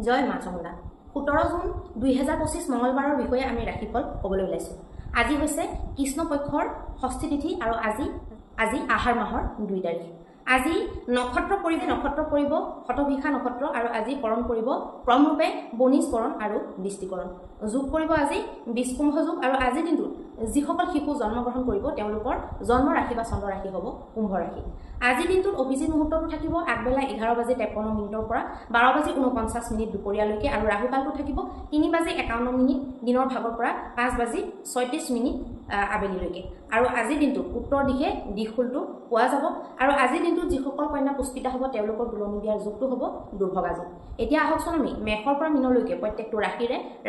জয় মা চামুণ্ডা 17 জুন 2025 মঙ্গলবাৰৰ বিষয়ে আমি ৰাশিফল ক'বলৈ ওলাইছো। আজি হৈছে কৃষ্ণ পক্ষৰ ষষ্ঠী তিথি আৰু আজি আহাৰ মাহৰ 2 তাৰিখ। আজি নক্ষত্ৰ পৰিব শতভিষা নক্ষত্ৰ আৰু আজি কৰণ পৰিব ক্ৰমৰূপে বনিজ কৰণ আৰু দৃষ্টিকৰণ। যোগ পৰিব আজি বিষ্কুম্ভ যোগ আৰু আজি দিনটোত যিসকল শিশু জন্মগ্ৰহণ কৰিব তেওঁলোকৰ জন্ম ৰাশি বা চন্দ্ৰ ৰাশি হ'ব কুম্ভ ৰাশি। আজি দিনটোত অভিজিত মুহূৰ্তটো থাকিব আগবেলা 11:53 পৰা 12:49 দুপৰীয়ালৈকে আৰু ৰাহুকালটো থাকিব 3:51 দিনৰ ভাগৰ পৰা 5:36 আবেলিলৈকে। আৰু আজি দিনটোত উত্তৰ দিশে দিশফুলটো পোৱা যাব আৰু আজি দিনটোত যিসকল কন্যা পুষ্পিতা হ'ব তেওঁলোকৰ দুলনি বিয়াৰ যোগটো হ'ব দুৰ্ভগা যোগ। এতিয়া আহকচোন আমি মেষৰ পৰা মীনলৈকে প্ৰত্যেকটো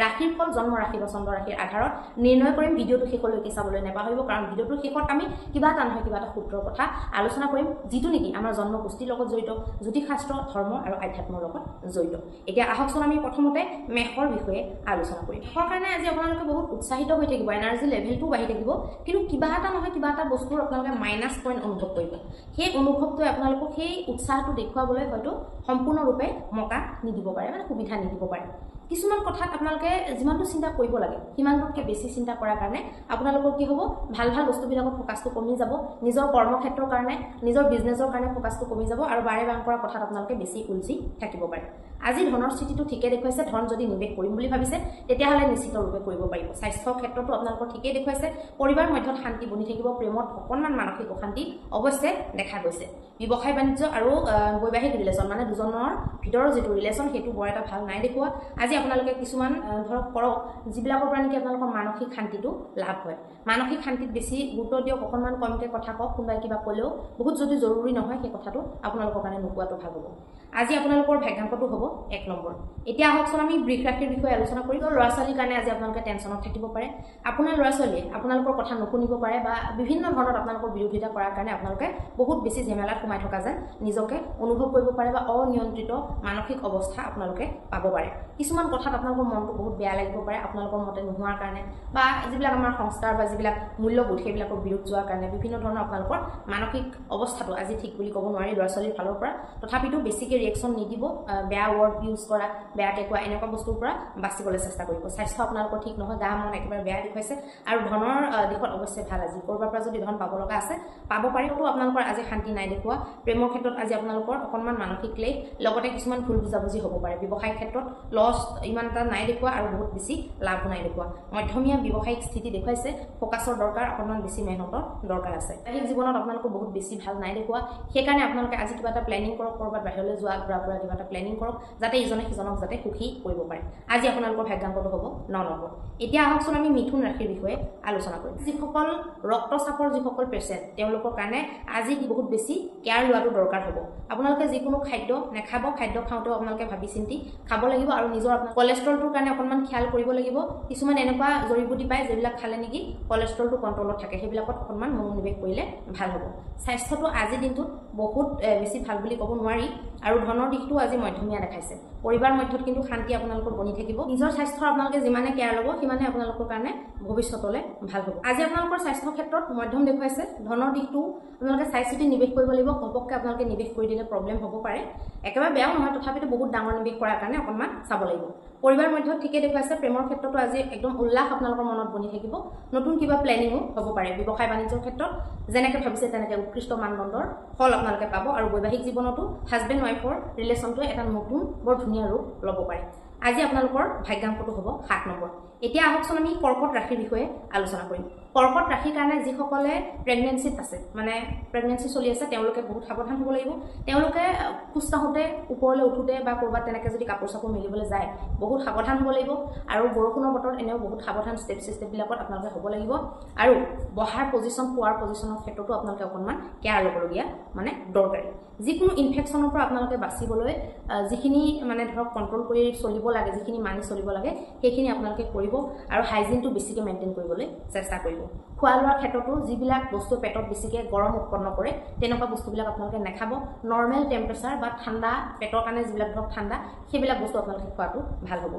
ৰাশিৰ ফল জন্ম ৰাশি বা চন্দ্ৰ ৰাশিৰ আধাৰত নিৰ্ণয় কৰিম। ভিডিঅ'টো শেষলৈকে চাবলৈ নাপাহৰিব, কাৰণ ভিডিঅ'টোৰ শেষত আমি কিবা এটা নহয় কিবা এটা সূত্ৰৰ কথা আলোচনা কৰিম, যিটো নেকি আমাৰ জন্ম পুষ্টিৰ লগত জড়িত, জ্যোতিষশাস্ত্ৰ, ধৰ্ম আৰু আধ্যাত্মৰ লগত জড়িত। এতিয়া আহকচোন আমি প্ৰথমতে মেষৰ বিষয়ে আলোচনা কৰিম। মেষৰ কাৰণে আজি আপোনালোকে বহুত উৎসাহিত হৈ থাকিব, এনাৰ্জি লেভেলটো বাঢ়ি থাকিব, কিন্তু কিবা এটা নহয় কিবা এটা বস্তুৰ আপোনালোকে মাইনাছ পইণ্ট অনুভৱ কৰিব। সেই অনুভৱটোৱে আপোনালোকক সেই উৎসাহটো দেখুৱাবলৈ হয়তো সম্পূৰ্ণৰূপে মকা নিদিব পাৰে, মানে সুবিধা নিদিব পাৰে। কিছুমান কথাত আপোনালোকে যিমানটো চিন্তা কৰিব লাগে সিমানটোতকৈ বেছি চিন্তা কৰাৰ কাৰণে আপোনালোকৰ কি হ'ব, ভাল বস্তুবিলাকত ফ'কাছটো কমি যাব, নিজৰ কৰ্মক্ষেত্ৰৰ কাৰণে নিজৰ বিজনেছৰ কাৰণে ফ'কাছটো কমি যাব আৰু বাৰে কৰা কথাত আপোনালোকে বেছি উলজি থাকিব পাৰে। আজি ধনৰ স্থিতিটো ঠিকে দেখুৱাইছে, ধন যদি নিৱেশ কৰিম বুলি ভাবিছে তেতিয়াহ'লে নিশ্চিতৰূপে কৰিব পাৰিব। স্বাস্থ্যৰ ক্ষেত্ৰতো আপোনালোকৰ ঠিকেই দেখুৱাইছে, পৰিবাৰ মধ্যত শান্তি বনি থাকিব, প্ৰেমত অকণমান মানসিক অশান্তি অৱশ্যে দেখা গৈছে। ব্যৱসায় বাণিজ্য আৰু বৈবাহিক ৰিলেশ্যন, মানে দুজনৰ ভিতৰৰ যিটো ৰিলেশ্যন সেইটো বৰ এটা ভাল নাই দেখুওৱা। আজি আপোনালোকে কিছুমান ধৰক কৰক যিবিলাকৰ পৰা নেকি আপোনালোকৰ মানসিক শান্তিটো লাভ হয়। মানসিক শান্তিত বেছি গুৰুত্ব দিয়ক, অকণমান কমকৈ কথা কওক, কোনোবাই কিবা ক'লেও বহুত যদি জৰুৰী নহয় সেই কথাটো আপোনালোকৰ কাৰণে নোকোৱাটো ভাল হ'ব। আজি আপোনালোকৰ ভাগ্যাংকটো হ'ব 1 নম্বৰ। এতিয়া আহকচোন আমি বৃষ ৰাশিৰ বিষয়ে আলোচনা কৰিম। ল'ৰা ছোৱালীৰ কাৰণে আজি আপোনালোকে টেনশ্যনত থাকিব পাৰে, আপোনাৰ ল'ৰা ছোৱালীয়ে আপোনালোকৰ কথা নুশুনিব পাৰে বা বিভিন্ন ধৰণত আপোনালোকৰ বিৰোধিতা কৰাৰ কাৰণে আপোনালোকে বহুত বেছি ঝেমেলাত সোমাই থকা যেন নিজকে অনুভৱ কৰিব পাৰে বা অনিয়ন্ত্ৰিত মানসিক অৱস্থা আপোনালোকে পাব পাৰে। কিছুমান কথাত আপোনালোকৰ মনটো বহুত বেয়া লাগিব পাৰে আপোনালোকৰ মতে নোহোৱাৰ কাৰণে, বা যিবিলাক আমাৰ সংস্কাৰ বা যিবিলাক মূল্যবোধ সেইবিলাকৰ বিৰুদ্ধ যোৱাৰ কাৰণে বিভিন্ন ধৰণৰ আপোনালোকৰ মানসিক অৱস্থাটো আজি ঠিক বুলি ক'ব নোৱাৰি ল'ৰা ছোৱালীৰ ফালৰ পৰা। তথাপিতো বেছিকৈ ৰিয়েকশ্যন নিদিব, বেয়া ৱৰ্ড ইউজ কৰা, বেয়াকৈ কোৱা এনেকুৱা বস্তুৰ পৰা বাচিবলৈ চেষ্টা কৰিব। স্বাস্থ্য আপোনালোকৰ ঠিক নহয়, গা মন একেবাৰে বেয়া দেখুৱাইছে আৰু ধনৰ দিশত অৱশ্যে ভাল। আজি ক'ৰবাৰ পৰা যদি ধন পাব লগা আছে পাব পাৰে, তো আপোনালোকৰ আজি শান্তি নাই দেখুওৱা। প্ৰেমৰ ক্ষেত্ৰত আজি আপোনালোকৰ অকণমান মানসিক ক্লেশ, লগতে কিছুমান ভুল বুজাবুজি হ'ব পাৰে। ব্যৱসায়িক ক্ষেত্ৰত লছ ইমান এটা নাই দেখুওৱা আৰু বহুত বেছি লাভো নাই দেখুওৱা। মধ্যমীয়া ব্যৱসায়িক স্থিতি দেখুৱাইছে, ফ'কাছৰ দৰকাৰ, অকণমান বেছি মেহনতৰ দৰকাৰ আছে। বৈবাহিক জীৱনত আপোনালোকৰ বহুত বেছি ভাল নাই দেখুওৱা। সেইকাৰণে আপোনালোকে আজি কিবা এটা প্লেনিং কৰক, ক'ৰবাত বাহিৰলৈ যোৱা ঘূৰা কিবা এটা প্লেনিং কৰক, যাতে ইজনে সিজনক যাতে সুখী কৰিব পাৰে। আজি আপোনালোকৰ ভাগ্যাংকটো হ'ব 9 নম্বৰ। এতিয়া আহকচোন আমি মিথুন ৰাশিৰ বিষয়ে আলোচনা কৰিম। যিসকল ৰক্তচাপৰ যিসকল পেচেণ্ট তেওঁলোকৰ কাৰণে আজি বহুত বেছি কেয়াৰ লোৱাটো দৰকাৰ হ'ব। আপোনালোকে যিকোনো খাদ্য নাখাব, খাদ্য খাওঁতেও আপোনালোকে ভাবি চিন্তি খাব লাগিব আৰু নিজৰ আপোনাৰ কলেষ্ট্ৰলটোৰ কাৰণে অকণমান খিয়াল কৰিব লাগিব। কিছুমান এনেকুৱা জড়িবুটি পায় যিবিলাক খালে নেকি কলেষ্ট্ৰলটো কণ্ট্ৰলত থাকে, সেইবিলাকত অকণমান মনোনিৱেশ কৰিলে ভাল হ'ব। স্বাস্থ্যটো আজিৰ দিনটোত বহুত বেছি ভাল বুলি ক'ব নোৱাৰি আৰু ধনৰ দিশটো আজি মধ্যমীয়া দেখাইছে। পৰিবাৰ মধ্যত কিন্তু শান্তি আপোনালোকৰ বনি থাকিব। নিজৰ স্বাস্থ্যৰ আপোনালোকে যিমানে কেয়াৰ ল'ব সিমানে আপোনালোকৰ কাৰণে ভৱিষ্যতলৈ ভাল হ'ব। আজি আপোনালোকৰ স্বাস্থ্যৰ ক্ষেত্ৰত মধ্যম দেখুৱাইছে, ধনৰ দিশটো আপোনালোকে চাই চিতি নিৱেশ কৰিব লাগিব। ঘপককৈ আপোনালোকে নিৱেশ কৰি দিলে প্ৰব্লেম হ'ব পাৰে, একেবাৰে বেয়াও নহয়, তথাপিতো বহুত ডাঙৰ নিৱেশ কৰাৰ কাৰণে অকণমান চাব লাগিব। পৰিবাৰ মধ্যত ঠিকে দেখুৱাইছে, প্ৰেমৰ ক্ষেত্ৰতো আজি একদম উল্লাস আপোনালোকৰ মনত বনি থাকিব। নতুন কিবা প্লেনিঙো হ'ব পাৰে। ব্যৱসায় বাণিজ্যৰ ক্ষেত্ৰত যেনেকৈ ভাবিছে তেনেকৈ উৎকৃষ্ট মানদণ্ডৰ ফল আপোনালোকে পাব আৰু বৈবাহিক জীৱনতো হাজবেণ্ড ৱাইফৰ ৰিলেশ্যনটোৱে এটা নতুন বৰ ধুনীয়া ৰূপ ল'ব পাৰে। আজি আপোনালোকৰ ভাগ্যাংকটো হ'ব 7 নম্বৰ। এতিয়া আহকচোন আমি কৰ্কট ৰাশিৰ বিষয়ে আলোচনা কৰিম। কৰ্কট ৰাশিৰ কাৰণে যিসকলে প্ৰেগনেঞ্চিত আছে, মানে প্ৰেগনেঞ্চি চলি আছে, তেওঁলোকে বহুত সাৱধান হ'ব লাগিব। তেওঁলোকে খোজ কাঢ়োঁতে, ওপৰলৈ উঠোঁতে বা ক'ৰবাত তেনেকৈ যদি কাপোৰ চাপোৰ মেলিবলৈ যায় বহুত সাৱধান হ'ব লাগিব আৰু বৰষুণৰ বতৰত এনেও বহুত সাৱধান ষ্টেপবিলাকত আপোনালোকে হ'ব লাগিব আৰু বহাৰ পজিশ্যন, খোৱাৰ পজিশ্যনৰ ক্ষেত্ৰতো আপোনালোকে অকণমান কেয়াৰ ল'বলগীয়া মানে দৰকাৰী। যিকোনো ইনফেকশ্যনৰ পৰা আপোনালোকে বাচিবলৈ যিখিনি মানে ধৰক কণ্ট্ৰল কৰি চলিব লাগে, যিখিনি মানি চলিব লাগে সেইখিনি আপোনালোকে কৰিব আৰু হাইজিনটো বেছিকৈ মেইনটেইন কৰিবলৈ চেষ্টা কৰিব। খোৱা লোৱাৰ ক্ষেত্ৰতো যিবিলাক বস্তু পেটত বেছিকৈ গৰম উৎপন্ন কৰে তেনেকুৱা বস্তুবিলাক আপোনালোকে নাখাব। নৰ্মেল টেম্পাৰেচাৰ বা ঠাণ্ডা পেটৰ কাৰণে যিবিলাক ধৰক ঠাণ্ডা সেইবিলাক বস্তু আপোনালোকে খোৱাটো ভাল হ'ব।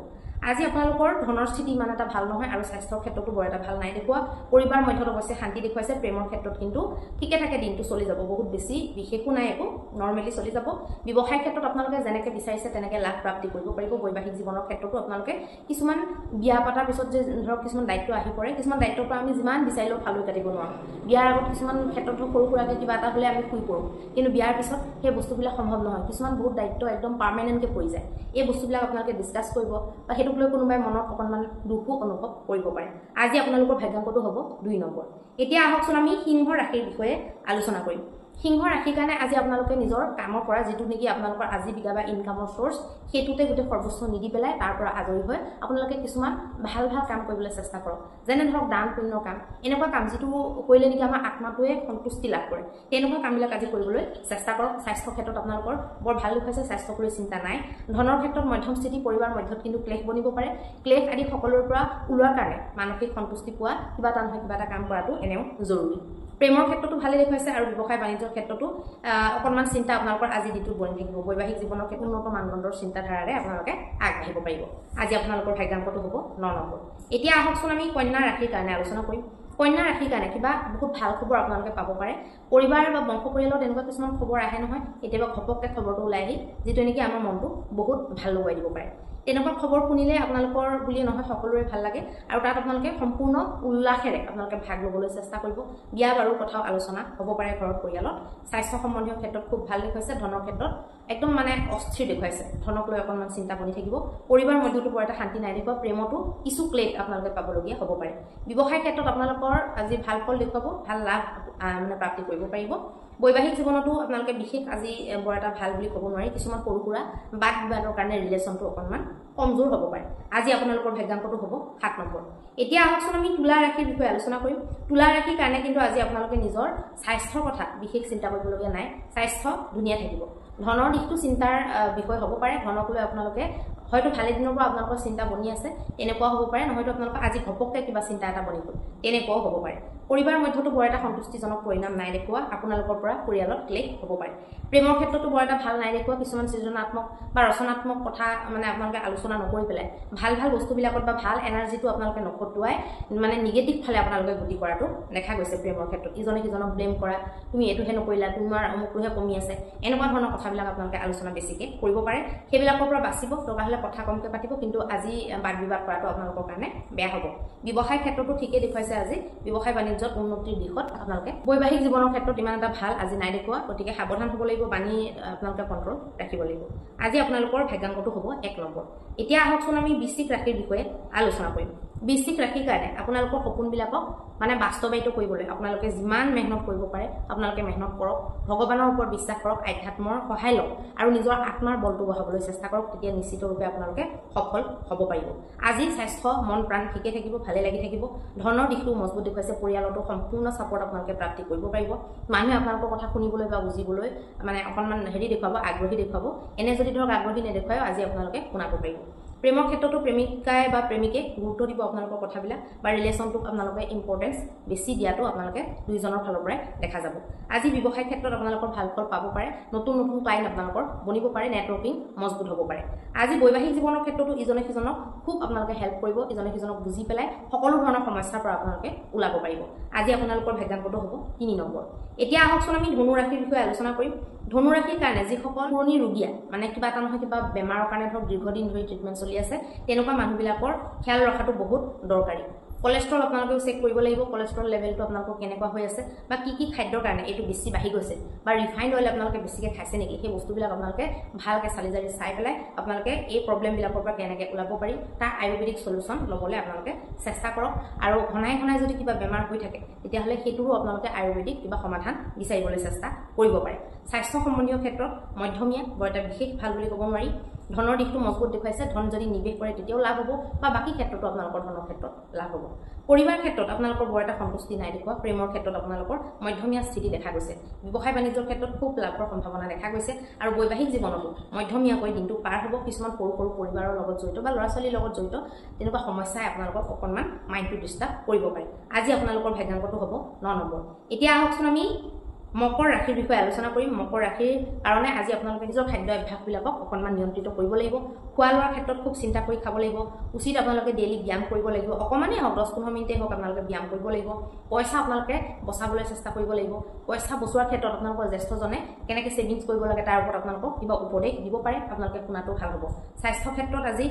আজি আপোনালোকৰ ধনৰ স্থিতি ইমান এটা ভাল নহয় আৰু স্বাস্থ্যৰ ক্ষেত্ৰতো বৰ এটা ভাল নাই দেখুৱা পৰিবাৰ মধ্যত অৱশ্যে শান্তি দেখুৱাইছে প্ৰেমৰ ক্ষেত্ৰত কিন্তু ঠিকে থাকে দিনটো চলি যাব বহুত বেছি বিশেষো নাই একো নৰ্মেলি চলি যাব ব্যৱসায়িক ক্ষেত্ৰত আপোনালোকে যেনেকৈ বিচাৰিছে তেনেকৈ লাভ প্ৰাপ্তি কৰিব পাৰিব বৈবাহিক জীৱনৰ ক্ষেত্ৰতো আপোনালোকে কিছুমান বিয়া পতাৰ পিছত যে ধৰক কিছুমান দায়িত্ব আহি পৰে কিছুমান দায়িত্বৰ পৰা আমি যিমান বিচাৰিলেও ফালুই কাটিব নোৱাৰোঁ বিয়াৰ আগত কিছুমান ক্ষেত্ৰত সৰু সুৰাকৈ কিবা এটা হ'লে আমি শুই পৰোঁ কিন্তু বিয়াৰ পিছত সেই বস্তুবিলাক সম্ভৱ নহয় কিছুমান বহুত দায়িত্ব একদম পাৰ্মানেণ্টকৈ পৰি যায় এই বস্তুবিলাক আপোনালোকে ডিছকাছ কৰিব বা সেইটোক লৈ কোনোবাই মনত অকণমান দুখো অনুভৱ কৰিব পাৰে আজি আপোনালোকৰ ভাগ্যাংকটো হ'ব 2 নম্বৰ এতিয়া আহকচোন আমি সিংহ ৰাশিৰ বিষয়ে আলোচনা কৰিম সিংহ ৰাশিৰ কাৰণে আজি আপোনালোকে নিজৰ কামৰ পৰা যেটো নেকি আপোনালোকৰ আজিবিকা বা ইনকামৰ সোৰ্স হেতুতে গোটে সৰ্বস্ব নিদি পেলাই তাৰ পৰা আজৰি হৈ আপোনালোকে কিছুমান ভাল ভাল কাম কৰিবলৈ চেষ্টা কৰক যেনে ধৰক দান পুণ্যৰ কাম এনেকুৱা কাম যেটো কৰিলে নেকি আমাৰ আত্মাটোৱে সন্তুষ্টি লাভ কৰে তেনেকুৱা কামবিলাক আজি কৰিবলৈ চেষ্টা কৰক স্বাস্থ্য ক্ষেত্ৰত আপোনালোকৰ বৰ ভাল দেখুৱাইছে স্বাস্থ্যক লৈ চিন্তা নাই ধনৰ ক্ষেত্ৰত মধ্যম স্থিতি পৰিবাৰ মধ্যত কিন্তু ক্লেশ বনিব পাৰে ক্লেশ আদি সকলোৰ পৰা ওলোৱাৰ কাৰণে মানসিক সন্তুষ্টি পোৱা কিবা এটা নহয় কিবা এটা কাম কৰাটো এনেও জৰুৰী প্ৰেমৰ ক্ষেত্ৰতো ভালে দেখুৱাইছে আৰু ব্যৱসায় বাণিজ্যৰ ক্ষেত্ৰতো অকণমান চিন্তা আপোনালোকৰ আজি দিনটো বনি থাকিব বৈবাহিক জীৱনৰ ক্ষেত্ৰত উন্নত মানদণ্ডৰ চিন্তাধাৰাৰে আপোনালোকে আগবাঢ়িব পাৰিব আজি আপোনালোকৰ ভাগ্যাংকটো হ'ব 9 নম্বৰ এতিয়া আহকচোন আমি কন্যা ৰাশিৰ কাৰণে আলোচনা কৰিম কন্যা ৰাশিৰ কাৰণে কিবা বহুত ভাল খবৰ আপোনালোকে পাব পাৰে পৰিবাৰ বা বংশ পৰিয়ালৰ তেনেকুৱা কিছুমান খবৰ আহে নহয় কেতিয়াবা ঘপককৈ খবৰটো ওলাই আহি যিটো নেকি আমাৰ মনটো বহুত ভাল লগাই দিব পাৰে তেনেকুৱা খবৰ শুনিলে আপোনালোকৰ বুলি নহয় সকলোৰে ভাল লাগে আৰু তাত আপোনালোকে সম্পূৰ্ণ উল্লাসেৰে আপোনালোকে ভাগ ল'বলৈ চেষ্টা কৰিব বিয়া বাৰুৰ কথাও আলোচনা হ'ব পাৰে ঘৰৰ পৰিয়ালত স্বাস্থ্য সম্বন্ধীয় ক্ষেত্ৰত খুব ভাল দেখুৱাইছে ধনৰ ক্ষেত্ৰত একদম মানে অস্থিৰ দেখুৱাইছে ধনক লৈ অকণমান চিন্তা বনি থাকিব পৰিবাৰ মধ্যতো বৰ এটা শান্তি নাই দেখুৱা প্ৰেমতো কিছু ক্লেশ আপোনালোকে পাবলগীয়া হ'ব পাৰে ব্যৱসায় ক্ষেত্ৰত আপোনালোকৰ আজি ভাল ফল দেখুৱাব ভাল লাভ মানে প্ৰাপ্তি কৰিব পাৰিব বৈবাহিক জীৱনতো আপোনালোকে বিশেষ আজি বৰ এটা ভাল বুলি ক'ব নোৱাৰি কিছুমান সৰু সুৰা বাদ বিবাদৰ কাৰণে ৰিলেশ্যনটো অকণমান কমজোৰ হ'ব পাৰে আজি আপোনালোকৰ ভাগ্যাংকটো হ'ব 7 নম্বৰ এতিয়া আহকচোন আমি তুলা ৰাশিৰ বিষয়ে আলোচনা কৰিম তুলা ৰাশিৰ কাৰণে কিন্তু আজি আপোনালোকে নিজৰ স্বাস্থ্যৰ কথা বিশেষ চিন্তা কৰিবলগীয়া নাই স্বাস্থ্য ধুনীয়া থাকিব ধনৰ দিশটো চিন্তাৰ বিষয় হ'ব পাৰে ধনক লৈ আপোনালোকে হয়তো ভালে দিনৰ পৰা আপোনালোকৰ চিন্তা বনি আছে এনেকুৱা হ'ব পাৰে নহয়তো আপোনালোকৰ আজি ঘপককৈ কিবা চিন্তা এটা বনি গ'ল তেনেকুৱাও হ'ব পাৰে পৰিবাৰ মধ্যতো বৰ এটা সন্তুষ্টিজনক পৰিণাম নাই দেখুৱা আপোনালোকৰ পৰা পৰিয়ালত ক্লেশ হ'ব পাৰে প্ৰেমৰ ক্ষেত্ৰতো বৰ এটা ভাল নাই দেখুৱা কিছুমান সৃজনাত্মক বা ৰচনাত্মক কথা মানে আপোনালোকে আলোচনা নকৰি পেলাই ভাল ভাল বস্তুবিলাকত বা ভাল এনাৰ্জিটো আপোনালোকে নখটুৱাই মানে নিগেটিভ ফালে আপোনালোকে গতি কৰাটো দেখা গৈছে প্ৰেমৰ ক্ষেত্ৰত ইজনে সিজনক ব্লেম কৰা তুমি এইটোহে নকৰিলা তোমাৰ অমুকটোহে কমি আছে এনেকুৱা ধৰণৰ কথাবিলাক আপোনালোকে আলোচনা বেছিকৈ কৰিব পাৰে সেইবিলাকৰ পৰা বাচিব দৰকাৰ হ'লে কথা কমকৈ পাতিব কিন্তু আজি বাদ বিবাদ কৰাটো আপোনালোকৰ কাৰণে বেয়া হ'ব ব্যৱসায় ক্ষেত্ৰতো ঠিকেই দেখুৱাইছে আজি ব্যৱসায় বাণিজ্যত উন্নতিৰ দিশত আপোনালোকে বৈবাহিক জীৱনৰ ক্ষেত্ৰত ইমান এটা ভাল আজি নাই দেখুৱা গতিকে সাৱধান হ'ব লাগিব বাণী আপোনালোকে কণ্ট্ৰল ৰাখিব লাগিব আজি আপোনালোকৰ ভাগ্যাংকটো হ'ব 1 নম্বৰ এতিয়া আহকচোন আমি বৃশ্চিক ৰাশিৰ বিষয়ে আলোচনা কৰিম বৃশ্চিক ৰাশিৰ কাৰণে আপোনালোকৰ সপোনবিলাকক মানে বাস্তৱায়িত কৰিবলৈ আপোনালোকে যিমান মেহনত কৰিব পাৰে আপোনালোকে মেহনত কৰক ভগৱানৰ ওপৰত বিশ্বাস কৰক আধ্যাত্মৰ সহায় লওক আৰু নিজৰ আত্মাৰ বলটো বঢ়াবলৈ চেষ্টা কৰক তেতিয়া নিশ্চিতৰূপে আপোনালোকে সফল হ'ব পাৰিব আজি স্বাস্থ্য মন প্ৰাণ ঠিকে থাকিব ভালে লাগি থাকিব ধনৰ দিশটো মজবুত দেখুৱাইছে পৰিয়ালতো সম্পূৰ্ণ ছাপৰ্ট আপোনালোকে প্ৰাপ্তি কৰিব পাৰিব মানুহে আপোনালোকৰ কথা শুনিবলৈ বা বুজিবলৈ মানে অকণমান দেখুৱাব আগ্ৰহী দেখুৱাব এনে যদি ধৰক আগ্ৰহী নেদেখুৱায় আজি আপোনালোকে শুনাব পাৰিব প্ৰেমৰ ক্ষেত্ৰতো প্ৰেমিকাই বা প্ৰেমিকে গুৰুত্ব দিব আপোনালোকৰ কথাবিলাক বা ৰিলেশ্যনটোক আপোনালোকে ইম্পৰ্টেঞ্চ বেছি দিয়াটো আপোনালোকে দুইজনৰ ফালৰ পৰাই দেখা যাব আজি ব্যৱসায় ক্ষেত্ৰত আপোনালোকৰ ভাল ফল পাব পাৰে নতুন নতুন ক্লাইণ্ট আপোনালোকৰ বনিব পাৰে নেটৱৰ্কিং মজবুত হ'ব পাৰে আজি বৈবাহিক জীৱনৰ ক্ষেত্ৰতো ইজনে সিজনক খুব আপোনালোকে হেল্প কৰিব ইজনে সিজনক বুজি পেলাই সকলো ধৰণৰ সমস্যাৰ পৰা আপোনালোকে ওলাব পাৰিব আজি আপোনালোকৰ ভাগ্যাংকটো হ'ব 3 নম্বৰ এতিয়া আহকচোন আমি ধনু ৰাশিৰ বিষয়ে আলোচনা কৰিম ধনু ৰাশিৰ কাৰণে যিসকল পুৰণি ৰোগীয়া মানে কিবা এটা নহয় কিবা বেমাৰৰ কাৰণে ধৰক দীৰ্ঘদিন ধৰি ট্ৰিটমেণ্ট চলি আছে তেনেকুৱা মানুহবিলাকৰ খেয়াল ৰখাটো বহুত দৰকাৰী কোলেষ্ট্ৰল আপোনালোকে চেক কৰিব লাগিব কোলেষ্ট্ৰল লেভেলটো আপোনালোকৰ কেনেকুৱা হৈ আছে বা কি খাদ্যৰ কাৰণে এইটো বেছি বাঢ়ি গৈছে বা ৰিফাইণ্ড অইল আপোনালোকে বেছিকৈ খাইছে নেকি সেই বস্তুবিলাক আপোনালোকে ভালকৈ চালি জাৰি চাই পেলাই আপোনালোকে এই প্ৰব্লেমবিলাকৰ পৰা কেনেকৈ ওলাব পাৰি তাৰ আয়ুৰ্বেদিক সলিউশ্যন ল'বলৈ আপোনালোকে চেষ্টা কৰক আৰু ঘনাই ঘনাই যদি কিবা বেমাৰ হৈ থাকে তেতিয়াহ'লে সেইটোৰো আপোনালোকে আয়ুৰ্বেদিক কিবা সমাধান বিচাৰিবলৈ চেষ্টা কৰিব পাৰে স্বাস্থ্য সম্বন্ধীয় ক্ষেত্ৰত মধ্যমীয়া বৰ এটা বিশেষ ভাল বুলি ক'ব নোৱাৰি ধনৰ দিশটো মজবুত দেখুৱাইছে ধন যদি নিৱেশ কৰে তেতিয়াও লাভ হ'ব বা বাকী ক্ষেত্ৰতো আপোনালোকৰ ধনৰ ক্ষেত্ৰত লাভ হ'ব পৰিবাৰ ক্ষেত্ৰত আপোনালোকৰ বৰ এটা সন্তুষ্টি নাই দেখুৱা প্ৰেমৰ ক্ষেত্ৰত আপোনালোকৰ মধ্যমীয়া স্থিতি দেখা গৈছে ব্যৱসায় বাণিজ্যৰ ক্ষেত্ৰত খুব লাভৰ সম্ভাৱনা দেখা গৈছে আৰু বৈবাহিক জীৱনতো মধ্যমীয়াকৈ দিনটো পাৰ হ'ব কিছুমান সৰু সৰু পৰিবাৰৰ লগত জড়িত বা ল'ৰা ছোৱালীৰ লগত জড়িত তেনেকুৱা সমস্যাই আপোনালোকক অকণমান মাইণ্ডটো ডিষ্টাৰ্ব কৰিব পাৰে আজি আপোনালোকৰ ভাগ্যাংকটো হ'ব 9 নম্বৰ এতিয়া আহকচোন আমি মকৰ ৰাশিৰ বিষয়ে আলোচনা কৰিম মকৰ ৰাশিৰ কাৰণে আজি আপোনালোকে নিজৰ খাদ্য অভ্যাসবিলাকক অকণমান নিয়ন্ত্ৰিত কৰিব লাগিব খোৱা লোৱাৰ ক্ষেত্ৰত খুব চিন্তা কৰি খাব লাগিব উচিত আপোনালোকে ডেইলি ব্যায়াম কৰিব লাগিব অকণমানেই হওক 10-15 মিনিটেই হওক আপোনালোকে ব্যায়াম কৰিব লাগিব পইচা আপোনালোকে বচাবলৈ চেষ্টা কৰিব লাগিব পইচা বচোৱাৰ ক্ষেত্ৰত আপোনালোকৰ জ্যেষ্ঠজনে কেনেকৈ ছেভিংছ কৰিব লাগে তাৰ ওপৰত আপোনালোকক কিবা উপদেশ দিব পাৰে আপোনালোকে শুনাটো ভাল হ'ব স্বাস্থ্য ক্ষেত্ৰত আজি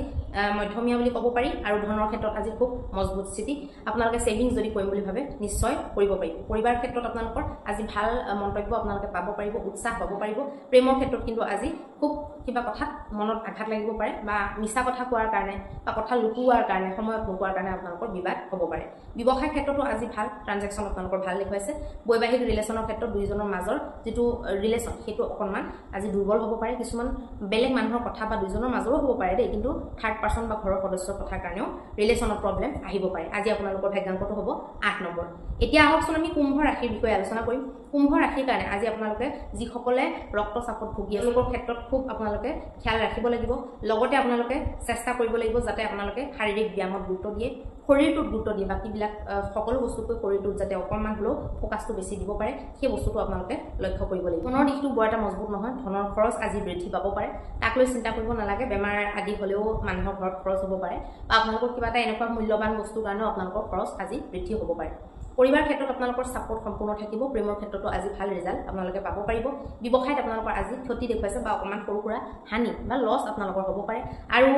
মধ্যমীয়া বুলি ক'ব পাৰি আৰু ধনৰ ক্ষেত্ৰত আজি খুব মজবুত স্থিতি আপোনালোকে ছেভিংছ যদি কৰিম বুলি ভাবে নিশ্চয় কৰিব পাৰিব পৰিবাৰ ক্ষেত্ৰত আপোনালোকৰ আজি ভাল মন্তব্য আপোনালোকে পাব পাৰিব উৎসাহ পাব পাৰিব প্ৰেমৰ ক্ষেত্ৰত কিন্তু আজি খুব কিবা কথাত মনত আঘাত লাগিব পাৰে বা মিছা কথা কোৱাৰ কাৰণে বা কথা লুকুৱাৰ কাৰণে সময়ত নোকোৱাৰ কাৰণে আপোনালোকৰ বিবাদ হ'ব পাৰে ব্যৱসায় ক্ষেত্ৰতো আজি ভাল ট্ৰানজেকশ্যন আপোনালোকৰ ভাল দেখুৱাইছে বৈবাহিক ৰিলেশ্যনৰ ক্ষেত্ৰত দুইজনৰ মাজৰ যিটো ৰিলেশ্যন সেইটো অকণমান আজি দুৰ্বল হ'ব পাৰে কিছুমান বেলেগ মানুহৰ কথা বা দুইজনৰ মাজৰো হ'ব পাৰে দেই কিন্তু থাৰ্ড পাৰ্চন বা ঘৰৰ সদস্যৰ কথাৰ কাৰণেও ৰিলেশ্যনত প্ৰব্লেম আহিব পাৰে আজি আপোনালোকৰ ভাগ্যাংকটো হ'ব 8 নম্বৰ এতিয়া আহকচোন আমি কুম্ভ ৰাশিৰ বিষয়ে আলোচনা কৰিম কুম্ভ ৰাশিৰ কাৰণে আজি আপোনালোকে যিসকলে ৰক্তচাপত ভুগি আছে লোকৰ ক্ষেত্ৰত খুব আপোনালোকে খ্যাল ৰাখিব লাগিব লগতে আপোনালোকে চেষ্টা কৰিব লাগিব যাতে আপোনালোকে শাৰীৰিক ব্যায়ামত গুৰুত্ব দিয়ে শৰীৰটোত গুৰুত্ব দিয়ে বাকীবিলাক সকলো বস্তুকৈ শৰীৰটোত যাতে অকণমান হ'লেও ফ'কাছটো বেছি দিব পাৰে সেই বস্তুটো আপোনালোকে লক্ষ্য কৰিব লাগিব ধনৰ দিশটো বৰ এটা মজবুত নহয় ধনৰ খৰচ আজি বৃদ্ধি পাব পাৰে তাক লৈ চিন্তা কৰিব নালাগে বেমাৰ আদি হ'লেও মানুহৰ ঘৰত খৰচ হ'ব পাৰে বা আপোনালোকৰ কিবা এটা এনেকুৱা মূল্যৱান বস্তুৰ কাৰণেও আপোনালোকৰ খৰচ আজি বৃদ্ধি হ'ব পাৰে পৰিবাৰ ক্ষেত্ৰত আপোনালোকৰ সাপোৰ্ট সম্পূৰ্ণ থাকিব প্ৰেমৰ ক্ষেত্ৰতো আজি ভাল ৰিজাল্ট আপোনালোকে পাব পাৰিব ব্যৱসায়ত আপোনালোকৰ আজি ক্ষতি দেখুৱাইছে বা অকণমান সৰু সুৰা হানি বা লছ আপোনালোকৰ হ'ব পাৰে আৰু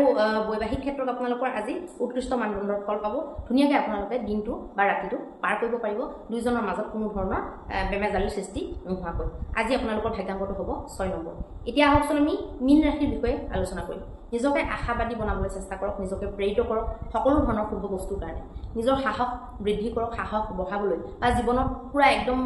বৈবাহিক ক্ষেত্ৰত আপোনালোকৰ আজি উৎকৃষ্ট মানদণ্ডৰ ফল পাব ধুনীয়াকৈ আপোনালোকে দিনটো বা ৰাতিটো পাৰ কৰিব পাৰিব দুইজনৰ মাজত কোনো ধৰণৰ বেমেজালিৰ সৃষ্টি নোহোৱাকৈ আজি আপোনালোকৰ ভাগ্যাংকটো হ'ব 6 নম্বৰ এতিয়া আহকচোন আমি মীন ৰাশিৰ বিষয়ে আলোচনা কৰিম নিজকে আশাবাদী বনাবলৈ চেষ্টা কৰক নিজকে প্ৰেৰিত কৰক সকলো ধৰণৰ শুভ বস্তুৰ কাৰণে নিজৰ সাহস বৃদ্ধি কৰক সাহস বঢ়াবলৈ বা জীৱনত পুৰা একদম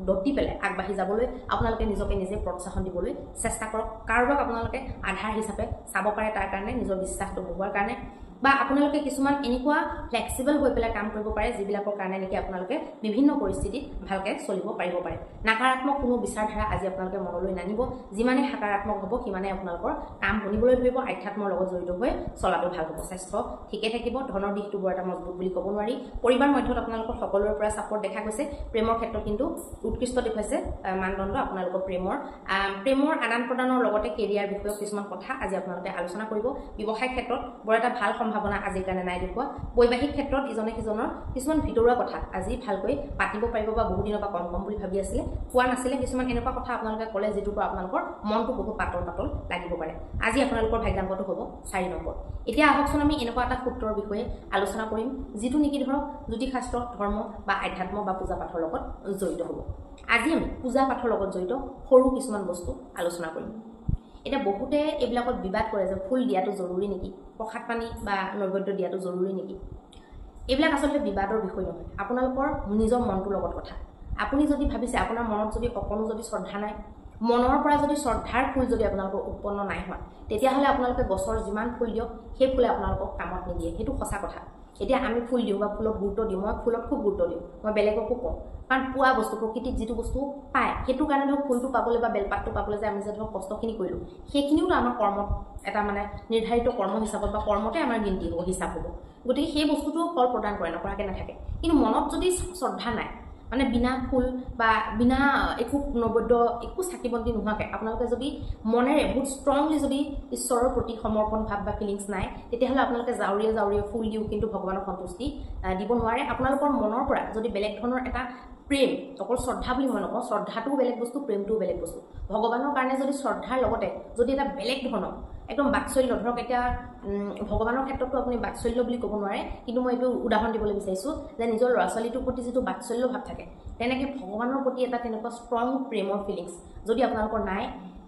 দতি পেলাই আগবাঢ়ি যাবলৈ আপোনালোকে নিজকে নিজে প্ৰোৎসাহন দিবলৈ চেষ্টা কৰক কাৰোবাক আপোনালোকে আধাৰ হিচাপে চাব পাৰে তাৰ কাৰণে নিজৰ বিশ্বাসটো বঢ়োৱাৰ কাৰণে বা আপোনালোকে কিছুমান এনেকুৱা ফ্লেক্সিবল হৈ পেলাই কাম কৰিব পাৰে যিবিলাকৰ কাৰণে নেকি আপোনালোকে বিভিন্ন পৰিস্থিতিত ভালকৈ চলিব পাৰিব পাৰে নাকাৰাত্মক কোনো বিচাৰধাৰা আজি আপোনালোকে মনলৈ নানিব যিমানে সকাৰাত্মক হ'ব সিমানে আপোনালোকৰ কাম বনিবলৈ ধৰিব আধ্যাত্মৰ লগত জড়িত হৈ চলাটো ভাল হ'ব স্বাস্থ্য ঠিকে থাকিব ধনৰ দিশটো বৰ এটা মজবুত বুলি ক'ব নোৱাৰি পৰিবাৰ মধ্যত আপোনালোকৰ সকলোৰে পৰা ছাপোৰ্ট দেখা গৈছে প্ৰেমৰ ক্ষেত্ৰত কিন্তু উৎকৃষ্ট দেখুৱাইছে মানদণ্ড আপোনালোকৰ প্ৰেমৰ আদান প্ৰদানৰ লগতে কেৰিয়াৰ বিষয়ক কিছুমান কথা আজি আপোনালোকে আলোচনা কৰিব ব্যৱসায় ক্ষেত্ৰত বৰ এটা ভাল সম্ভাৱনা আজিৰ কাৰণে নাই দেখুৱা বৈবাহিক ক্ষেত্ৰত ইজনে সিজনৰ কিছুমান ভিতৰুৱা কথা আজি ভালকৈ পাতিব পাৰিব বা বহু দিনৰ পৰা কম বুলি ভাবি আছিলে কোৱা নাছিলে কিছুমান এনেকুৱা কথা আপোনালোকে ক'লে যিটোৰ পৰা আপোনালোকৰ মনটো বহুত পাতল লাগিব পাৰে আজি আপোনালোকৰ ভাগ্যাংকটো হ'ব 4 নম্বৰ এতিয়া আহকচোন আমি এনেকুৱা এটা সূত্ৰৰ বিষয়ে আলোচনা কৰিম যিটো নেকি ধৰক জ্যোতিষশাস্ত্ৰ ধৰ্ম বা আধ্যাত্ম বা পূজা পাঠৰ লগত জড়িত হ'ব আজি আমি পূজা পাঠৰ লগত জড়িত সৰু কিছুমান বস্তু আলোচনা কৰিম এটা বহুতে এইবিলাকত বিবাদ কৰে যে ফুল দিয়াটো জৰুৰী নেকি প্ৰসাদ পানী বা নৈবেদ্য দিয়াটো জৰুৰী নেকি এইবিলাক আচলতে বিবাদৰ বিষয় নহয় আপোনালোকৰ নিজৰ মনটোৰ লগত কথা আপুনি যদি ভাবিছে আপোনাৰ মনত যদি অকণো যদি শ্ৰদ্ধা নাই মনৰ পৰা যদি শ্ৰদ্ধাৰ ফুল যদি আপোনালোকৰ উৎপন্ন নাই হোৱা তেতিয়াহ'লে আপোনালোকে গছৰ যিমান ফুল দিয়ক সেই ফুলে আপোনালোকক কামত নিদিয়ে সেইটো সঁচা কথা এতিয়া আমি ফুল দিওঁ বা ফুলত গুৰুত্ব দিওঁ মই ফুলত খুব গুৰুত্ব দিওঁ মই বেলেগকো কওঁ কাৰণ পোৱা বস্তু প্ৰকৃতিত যিটো বস্তু পায় সেইটো কাৰণে ধৰক ফুলটো পাবলৈ বা বেলপাতটো পাবলৈ যে আমি যে ধৰক কষ্টখিনি কৰিলোঁ সেইখিনিও আমাৰ কৰ্মত এটা মানে নিৰ্ধাৰিত কৰ্ম হিচাপত বা কৰ্মতে আমাৰ গিনতি হ'ব হিচাপ হ'ব গতিকে সেই বস্তুটো ফল প্ৰদান কৰে নকৰাকৈ নাথাকে কিন্তু মনত যদি শ্ৰদ্ধা নাই মানে বিনা ফুল বা বিনা একো নৈবেদ্য একো চাকি বন্তি নোহোৱাকৈ আপোনালোকে যদি মনেৰে বহুত ষ্ট্ৰংলি যদি ঈশ্বৰৰ প্ৰতি সমৰ্পণ ভাৱ বা ফিলিংছ নাই তেতিয়াহ'লে আপোনালোকে জাউৰীয়ে ফুল দিও কিন্তু ভগৱানৰ সন্তুষ্টি দিব নোৱাৰে আপোনালোকৰ মনৰ পৰা যদি বেলেগ ধৰণৰ এটা প্ৰেম অকল শ্ৰদ্ধা বুলি মই নকওঁ শ্ৰদ্ধাটোও বেলেগ বস্তু প্ৰেমটোও বেলেগ বস্তু ভগৱানৰ কাৰণে যদি শ্ৰদ্ধাৰ লগতে যদি এটা বেলেগ ধৰণৰ একদম বাৎসল্য ধৰক এতিয়া ভগৱানৰ ক্ষেত্ৰতো আপুনি বাৎসল্য বুলি ক'ব নোৱাৰে কিন্তু মই এইটো উদাহৰণ দিবলৈ বিচাৰিছোঁ যে নিজৰ ল'ৰা ছোৱালীটোৰ প্ৰতি যিটো বাৎসল্য ভাৱ থাকে তেনেকৈ ভগৱানৰ প্ৰতি এটা তেনেকুৱা ষ্ট্ৰং প্ৰেমৰ ফিলিংছ যদি আপোনালোকৰ নাই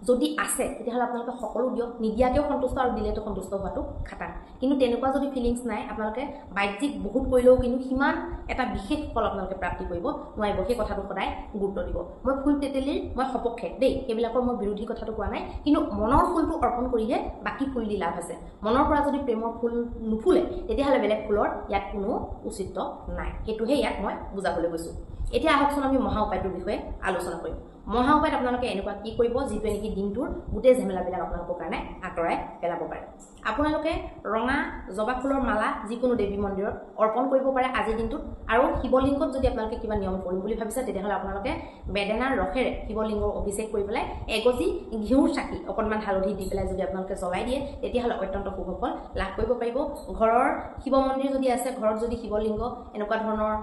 যদি আছে তেতিয়াহ'লে আপোনালোকে সকলো দিয়ক নিদিয়াকেও সন্তুষ্ট আৰু দিলেতো সন্তুষ্ট হোৱাটো খাটাং কিন্তু তেনেকুৱা যদি ফিলিংছ নাই আপোনালোকে বাহ্যিক বহুত কৰিলেও কিন্তু সিমান এটা বিশেষ ফল আপোনালোকে প্ৰাপ্তি কৰিব নোৱাৰিব সেই কথাটো সদায় গুৰুত্ব দিব মই ফুল তেতেলীৰ মই সপক্ষে দেই সেইবিলাকৰ মই বিৰোধী কথাটো কোৱা নাই কিন্তু মনৰ ফুলটো অৰ্পণ কৰিহে বাকী ফুল দি লাভ আছে মনৰ পৰা যদি প্ৰেমৰ ফুল নুফুলে তেতিয়াহ'লে বেলেগ ফুলৰ ইয়াত কোনো উচিত নাই সেইটোহে ইয়াত মই বুজাবলৈ গৈছোঁ এতিয়া আহকচোন আমি মহা উপায়টোৰ বিষয়ে আলোচনা কৰিম মহা উপায়ত আপোনালোকে এনেকুৱা কি কৰিব যিটোৱে নেকি দিনটোৰ গোটেই ঝেমেলাবিলাক আপোনালোকৰ কাৰণে আঁতৰাই পেলাব পাৰে আপোনালোকে ৰঙা জবা ফুলৰ মালা যিকোনো দেৱী মন্দিৰত অৰ্পণ কৰিব পাৰে আজিৰ দিনটোত আৰু শিৱলিংগত যদি আপোনালোকে কিবা নিয়ম কৰিম বুলি ভাবিছে তেতিয়াহ'লে আপোনালোকে বেদেনাৰ ৰসেৰে শিৱলিংগৰ অভিষেক কৰি পেলাই এগজি ঘিউৰ চাকি অকণমান হালধি দি পেলাই যদি আপোনালোকে জ্বলাই দিয়ে তেতিয়াহ'লে অত্যন্ত শুভ ফল লাভ কৰিব পাৰিব ঘৰৰ শিৱ মন্দিৰ যদি আছে ঘৰত যদি শিৱলিংগ এনেকুৱা ধৰণৰ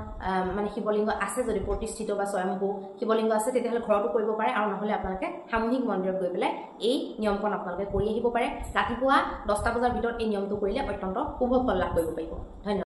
মানে শিৱলিংগ আছে যদি প্ৰতিষ্ঠিত বা স্বয়ম্ভূ শিৱলিংগ আছে তেতিয়াহ'লে ঘৰতো কৰিব পাৰে আৰু নহ'লে আপোনালোকে সামূহিক মন্দিৰত গৈ পেলাই এই নিয়মকণ আপোনালোকে কৰি আহিব পাৰে ৰাতিপুৱা 10টা বজাৰ ভিতৰত এই নিয়মটো কৰিলে অত্যন্ত শুভ ফল লাভ কৰিব পাৰিব ধন্যবাদ